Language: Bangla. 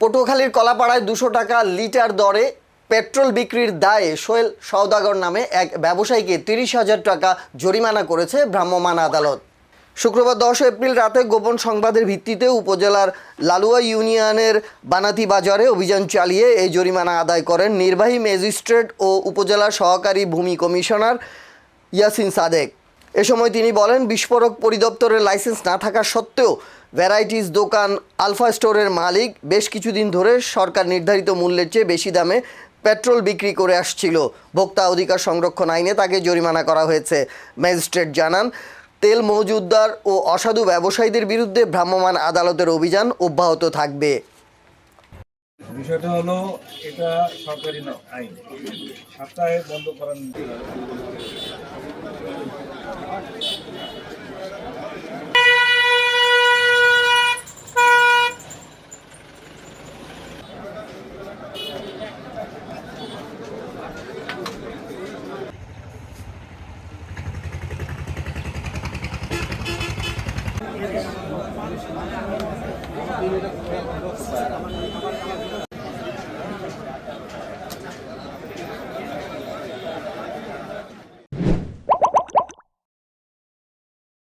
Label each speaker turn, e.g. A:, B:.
A: পটুয়াখালীর কলাপাড়ায় 200 টাকা লিটার দরে পেট্রোল বিক্রির দায়ে সোহেল সওদাগর নামে এক ব্যবসায়ীকে 30,000 টাকা জরিমানা করেছে ভ্রাম্যমাণ আদালত। শুক্রবার 10 এপ্রিল রাতে গোপন সংবাদের ভিত্তিতে উপজেলার লালুয়া ইউনিয়নের বানাতি বাজারে অভিযান চালিয়ে এই জরিমানা আদায় করেন নির্বাহী ম্যাজিস্ট্রেট ও উপজেলার সহকারী ভূমি কমিশনার ইয়াসিন সাদেক। এ সময় তিনি বলেন, বিস্ফোরক পরিদপ্তরের লাইসেন্স না থাকা সত্ত্বেও ভ্যারাইটিস দোকান আলফা স্টোরের মালিক বেশ কিছুদিন ধরে সরকার নির্ধারিত মূল্যের চেয়ে বেশি দামে পেট্রোল বিক্রি করে আসছিল। ভোক্তা অধিকার সংরক্ষণ আইনে তাকে জরিমানা করা হয়েছে। ম্যাজিস্ট্রেট জানান, তেল মজুতদার ও অসাধু ব্যবসায়ীদের বিরুদ্ধে ভ্রাম্যমাণ আদালতের অভিযান অব্যাহত থাকবে।
B: বিষয়টা হলো, এটা সরকারি আইন, সপ্তাহে বন্ধ করার